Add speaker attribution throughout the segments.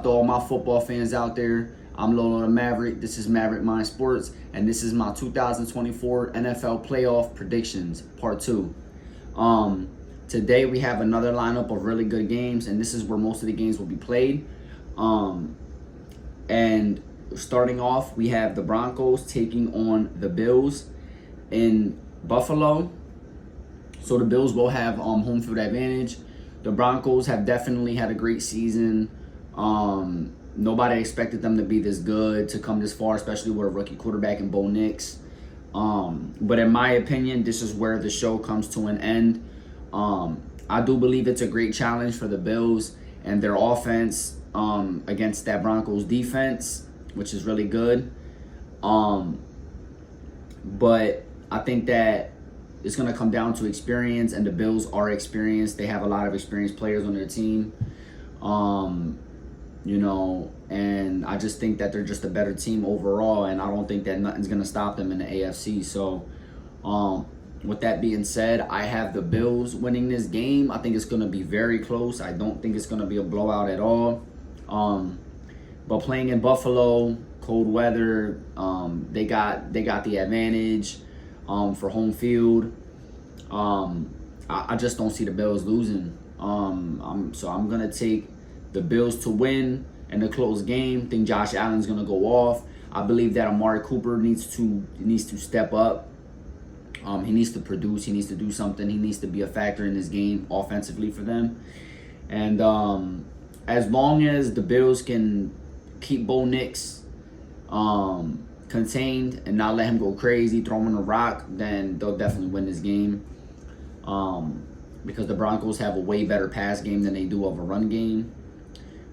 Speaker 1: to all my football fans out there? I'm Lolo the Maverick. This is Maverick Mind Sports, and this is my 2024 NFL Playoff Predictions, Part 2. Today we have another lineup of really good games, and this is where most of the games will be played. And starting off, we have the Broncos taking on the Bills in Buffalo. So the Bills will have home field advantage. The Broncos have definitely had a great season. Nobody expected them to be this good, to come this far, especially with a rookie quarterback in Bo Nix. But in my opinion, this is where the show comes to an end. I do believe it's a great challenge for the Bills and their offense against that Broncos defense, which is really good. But I think that it's going to come down to experience, and the Bills are experienced. They have a lot of experienced players on their team. And I just think that they're just a better team overall, and I don't think that nothing's going to stop them in the AFC. So, with that being said, I have the Bills winning this game. I think it's going to be very close. I don't think it's going to be a blowout at all. But playing in Buffalo, cold weather, they got the advantage for home field. I just don't see the Bills losing. So I'm going to take the Bills to win in a close game. I think Josh Allen's going to go off. I believe that Amari Cooper needs to step up. He needs to produce. He needs to do something. He needs to be a factor in this game offensively for them. And as long as the Bills can keep Bo Nix contained and not let him go crazy, throw him in a rock, then they'll definitely win this game. Because the Broncos have a way better pass game than they do of a run game.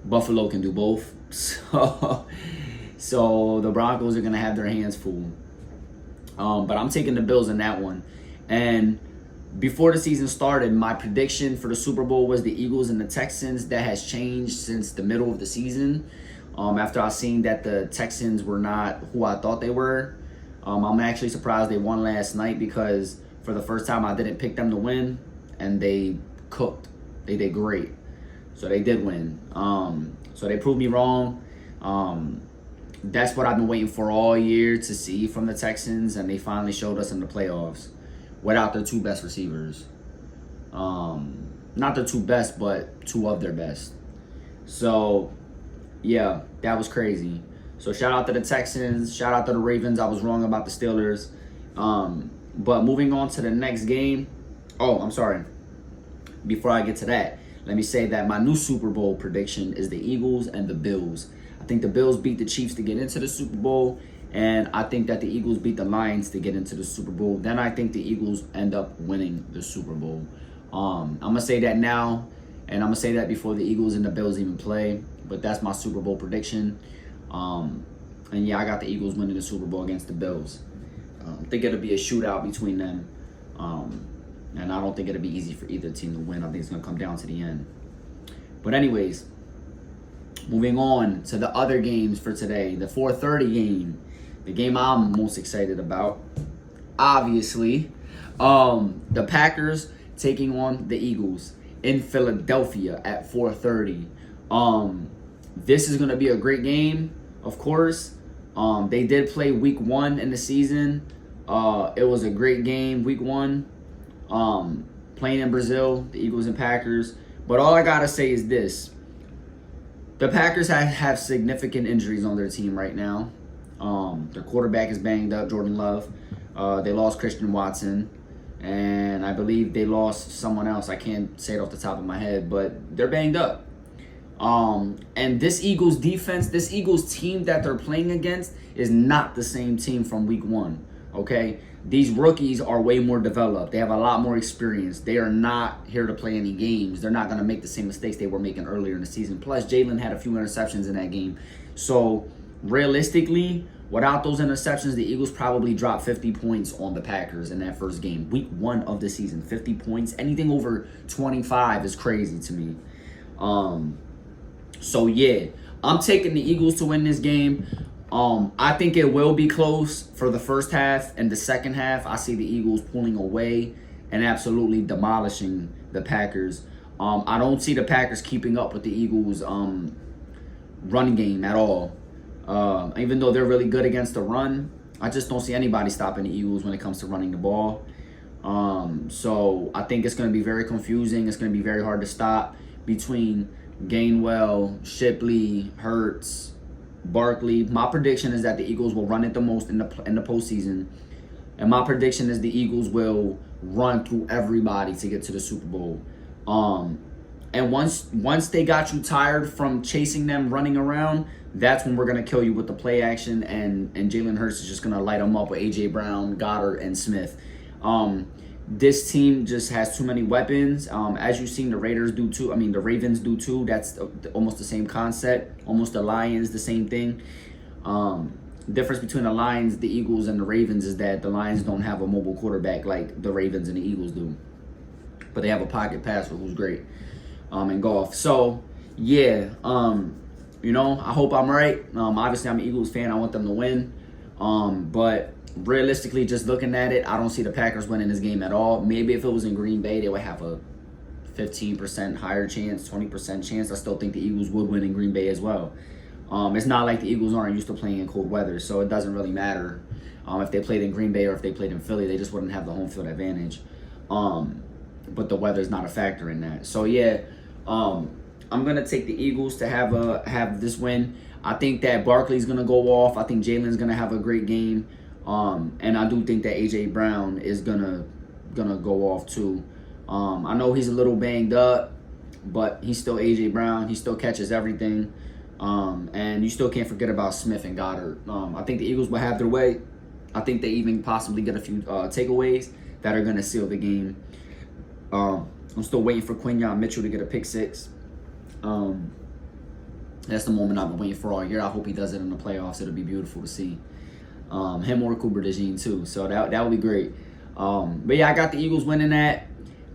Speaker 1: Buffalo can do both. So the Broncos are going to have their hands full. But I'm taking the Bills in that one. And before the season started, my prediction for the Super Bowl was the Eagles and the Texans. That has changed since the middle of the season. After I seen that the Texans were not who I thought they were. I'm actually surprised they won last night, because for the first time I didn't pick them to win, and they cooked. They did great. So they did win. So they proved me wrong. That's what I've been waiting for all year to see from the Texans, and they finally showed us in the playoffs without their two best receivers. Not their two best, but two of their best. So, yeah, that was crazy. So shout out to the Texans. Shout out to the Ravens. I was wrong about the Steelers. But moving on to the next game. Oh, I'm sorry. Before I get to that, let me say that my new Super Bowl prediction is the Eagles and the Bills. I think the Bills beat the Chiefs to get into the Super Bowl, and I think that the Eagles beat the Lions to get into the Super Bowl. Then I think the Eagles end up winning the Super Bowl. I'm going to say that now, and I'm going to say that before the Eagles and the Bills even play, but that's my Super Bowl prediction. And yeah, I got the Eagles winning the Super Bowl against the Bills. I think it'll be a shootout between them, and I don't think it'll be easy for either team to win. I think it's going to come down to the end. But anyways, moving on to the other games for today. The 4:30 game. The game I'm most excited about. Obviously. The Packers taking on the Eagles in Philadelphia at 4:30. This is going to be a great game, of course. They did play week 1 in the season. It was a great game, week 1. Playing in Brazil, the Eagles and Packers. But all I got to say is this. The Packers have significant injuries on their team right now. Their quarterback is banged up, Jordan Love. They lost Christian Watson. And I believe they lost someone else. I can't say it off the top of my head, but they're banged up. And this Eagles defense, this Eagles team that they're playing against is not the same team from week 1, okay? These rookies are way more developed. They have a lot more experience. They are not here to play any games. They're not going to make the same mistakes they were making earlier in the season. Plus, Jalen had a few interceptions in that game. So, realistically, without those interceptions, the Eagles probably dropped 50 points on the Packers in that first game. Week 1 of the season, 50 points. Anything over 25 is crazy to me. So, yeah, I'm taking the Eagles to win this game. I think it will be close for the first half. And the second half, I see the Eagles pulling away and absolutely demolishing the Packers. I don't see the Packers keeping up with the Eagles' run game at all. Even though they're really good against the run, I just don't see anybody stopping the Eagles when it comes to running the ball. So I think it's going to be very confusing. It's going to be very hard to stop between Gainwell, Shipley, Hurts, Barkley. My prediction is that the Eagles will run it the most in the postseason, and my prediction is the Eagles will run through everybody to get to the Super Bowl. And once they got you tired from chasing them, running around, that's when we're gonna kill you with the play action, and Jalen Hurts is just gonna light them up with AJ Brown, Goddard, and Smith. This team just has too many weapons. As you've seen, the Raiders do too. I mean, the Ravens do too. That's almost the same concept. Almost the Lions, the same thing. Difference between the Lions, the Eagles, and the Ravens is that the Lions don't have a mobile quarterback like the Ravens and the Eagles do, but they have a pocket passer who's great in golf. So yeah, I hope I'm right. Obviously, I'm an Eagles fan. I want them to win, but realistically, just looking at it, I don't see the Packers winning this game at all. Maybe if it was in Green Bay, they would have a 15% higher chance, 20% chance. I still think the Eagles would win in Green Bay as well. It's not like the Eagles aren't used to playing in cold weather, so it doesn't really matter if they played in Green Bay or if they played in Philly. They just wouldn't have the home field advantage. But the weather is not a factor in that. So yeah, I'm gonna take the Eagles to have this win. I think that Barkley's gonna go off. I think Jalen's gonna have a great game, and I do think that AJ Brown is gonna go off too. I know he's a little banged up, but he's still AJ Brown. He still catches everything. And you still can't forget about Smith and Goddard. I think the Eagles will have their way. I think they even possibly get a few takeaways that are going to seal the game. I'm still waiting for Quinyon Mitchell to get a pick six. That's the moment I've been waiting for all year. I hope he does it in the playoffs. It'll be beautiful to see. Him or Cooper DeJean too. So that would be great. But yeah, I got the Eagles winning that.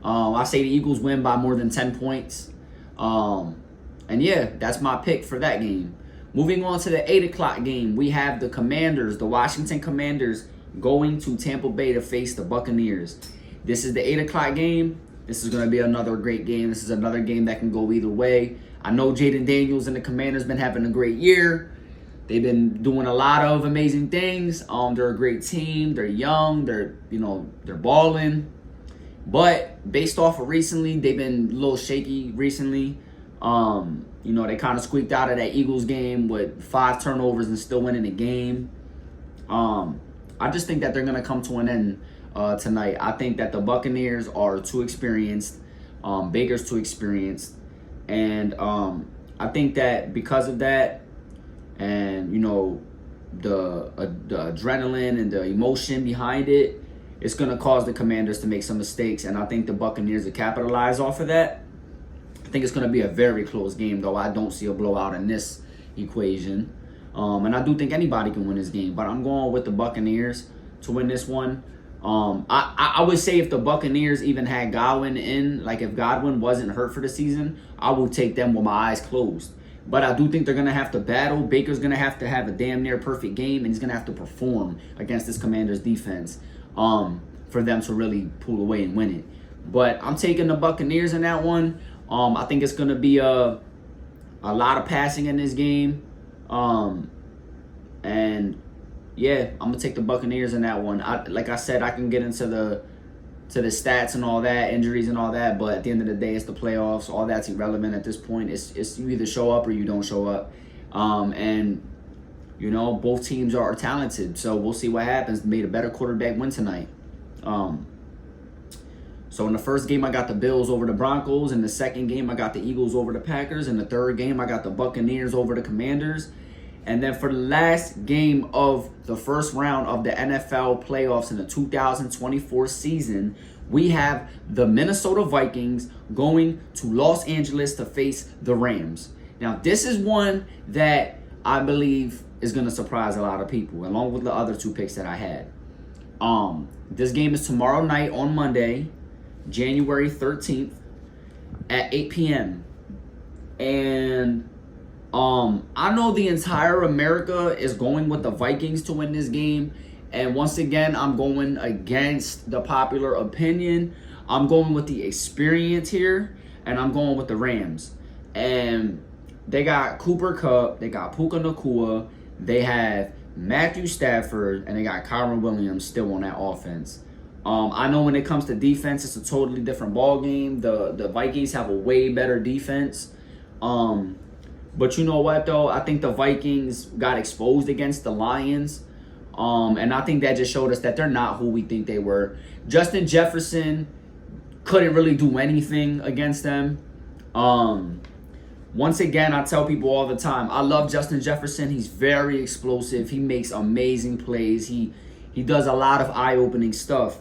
Speaker 1: I say the Eagles win by more than 10 points. And yeah, that's my pick for that game. Moving on to the 8 o'clock game, we have the Commanders, the Washington Commanders, going to Tampa Bay to face the Buccaneers. This is the 8 o'clock game. This is going to be another great game. This is another game that can go either way. I know Jaden Daniels and the Commanders been having a great year. They've been doing a lot of amazing things. They're a great team. They're young. They're balling. But based off of recently, they've been a little shaky recently. They kind of squeaked out of that Eagles game with 5 turnovers and still winning the game. I just think that they're going to come to an end tonight. I think that the Buccaneers are too experienced. Baker's too experienced. And I think that because of that and, the adrenaline and the emotion behind it, it's going to cause the Commanders to make some mistakes. And I think the Buccaneers will capitalize off of that. I think it's going to be a very close game, though. I don't see a blowout in this equation. And I do think anybody can win this game. But I'm going with the Buccaneers to win this one. I would say if the Buccaneers even had Godwin in, like if Godwin wasn't hurt for the season, I would take them with my eyes closed. But I do think they're going to have to battle. Baker's going to have a damn near perfect game, and he's going to have to perform against this Commanders defense for them to really pull away and win it. But I'm taking the Buccaneers in that one. I think it's going to be a lot of passing in this game. And yeah, I'm going to take the Buccaneers in that one. Like I said, I can get into the stats and all that, injuries and all that, but at the end of the day, it's the playoffs. All that's irrelevant at this point. It's you either show up or you don't show up. And both teams are talented, so we'll see what happens. May the better quarterback win tonight. So in the first game, I got the Bills over the Broncos. In the second game, I got the Eagles over the Packers. In the third game, I got the Buccaneers over the Commanders. And then for the last game of the first round of the NFL playoffs in the 2024 season, we have the Minnesota Vikings going to Los Angeles to face the Rams. Now, this is one that I believe is going to surprise a lot of people, along with the other 2 picks that I had. This game is tomorrow night on Monday, January 13th at 8 p.m. And I know the entire America is going with the Vikings to win this game. And once again, I'm going against the popular opinion. I'm going with the experience here, and I'm going with the Rams. And they got Cooper Kupp, they got Puka Nacua, they have Matthew Stafford, and they got Kyron Williams still on that offense. I know when it comes to defense, it's a totally different ball game. The Vikings have a way better defense. But you know what, though? I think the Vikings got exposed against the Lions. And I think that just showed us that they're not who we think they were. Justin Jefferson couldn't really do anything against them. Once again, I tell people all the time, I love Justin Jefferson. He's very explosive. He makes amazing plays. He does a lot of eye-opening stuff.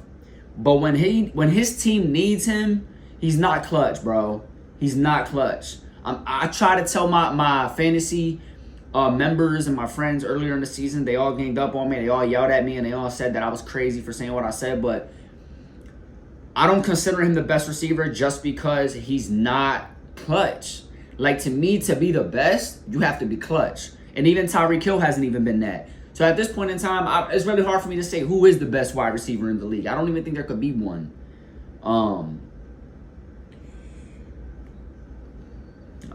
Speaker 1: But when his team needs him, he's not clutch, bro. He's not clutch. I try to tell my fantasy members and my friends earlier in the season, they all ganged up on me. They all yelled at me, and they all said that I was crazy for saying what I said. But I don't consider him the best receiver just because he's not clutch. Like, to me, to be the best, you have to be clutch. And even Tyreek Hill hasn't even been that. So at this point in time, it's really hard for me to say who is the best wide receiver in the league. I don't even think there could be one.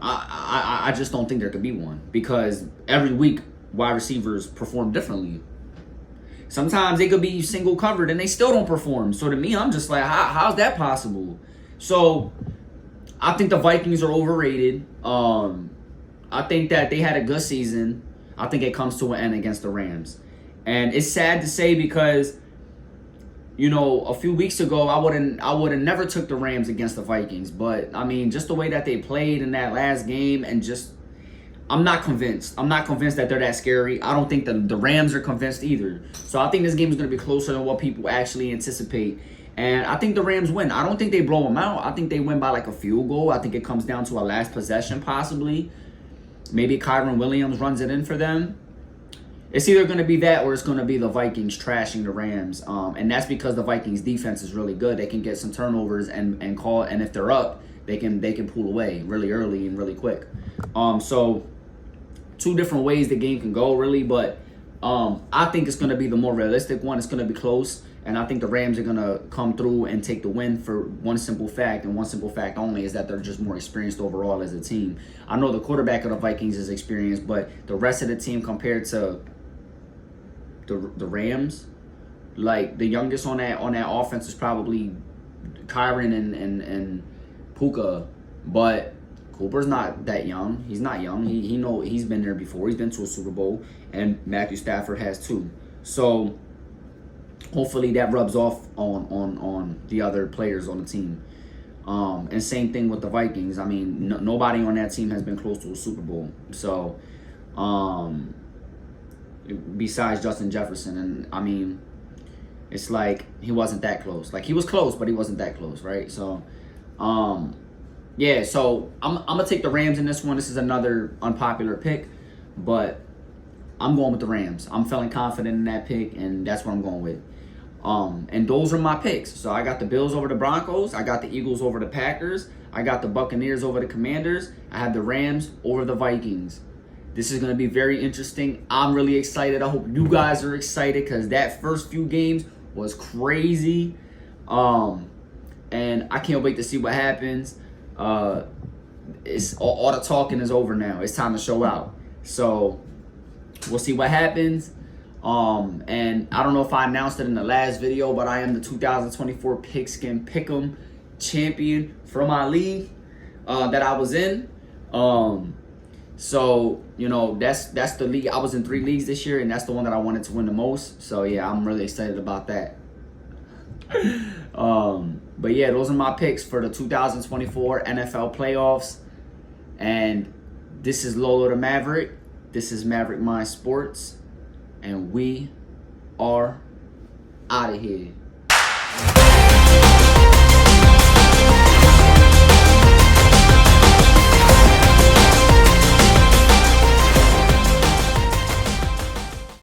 Speaker 1: I just don't think there could be one, because every week wide receivers perform differently. Sometimes they could be single covered and they still don't perform. So to me, I'm just like, how's that possible? So I think the Vikings are overrated. I think that they had a good season. I think it comes to an end against the Rams. And it's sad to say, because, you know, a few weeks ago, I would have never took the Rams against the Vikings. But, I mean, just the way that they played in that last game, and just, I'm not convinced. I'm not convinced that they're that scary. I don't think the Rams are convinced either. So I think this game is going to be closer than what people actually anticipate. And I think the Rams win. I don't think they blow them out. I think they win by like a field goal. I think it comes down to a last possession possibly. Maybe Kyron Williams runs it in for them. It's either going to be that, or it's going to be the Vikings trashing the Rams. And that's because the Vikings defense is really good. They can get some turnovers and call, and if they're up, they can pull away really early and really quick. So two different ways the game can go, really, but I think it's going to be the more realistic one. It's going to be close, and I think the Rams are going to come through and take the win for one simple fact, and one simple fact only, is that they're just more experienced overall as a team. I know the quarterback of the Vikings is experienced, but the rest of the team compared to the Rams, like, the youngest on that offense is probably Kyron and Puka, but Cooper's not that young. He's not young. He's been there before. He's been to a Super Bowl, and Matthew Stafford has too. So hopefully that rubs off on the other players on the team. And same thing with the Vikings. I mean, nobody on that team has been close to a Super Bowl. So besides Justin Jefferson, and I mean, it's like he wasn't that close. Like, he was close, but he wasn't that close, right? So yeah, so I'm gonna take the Rams in this one. This is another unpopular pick, but I'm going with the Rams. I'm feeling confident in that pick, and that's what I'm going with. And those are my picks. So I got the Bills over the Broncos. I got the Eagles over the Packers. I got the Buccaneers over the Commanders. I have the Rams over the Vikings. This is going to be very interesting. I'm really excited. I hope you guys are excited, because that first few games was crazy. And I can't wait to see what happens. It's all the talking is over now. It's time to show out. So we'll see what happens. And I don't know if I announced it in the last video, but I am the 2024 Pigskin Pick'em champion for my league that I was in. So, you know, that's the league. I was in 3 leagues this year, and that's the one that I wanted to win the most. So yeah, I'm really excited about that. But yeah, those are my picks for the 2024 NFL playoffs. And this is Lolo the Maverick. This is Maverick Mind Sports. And we are out of here.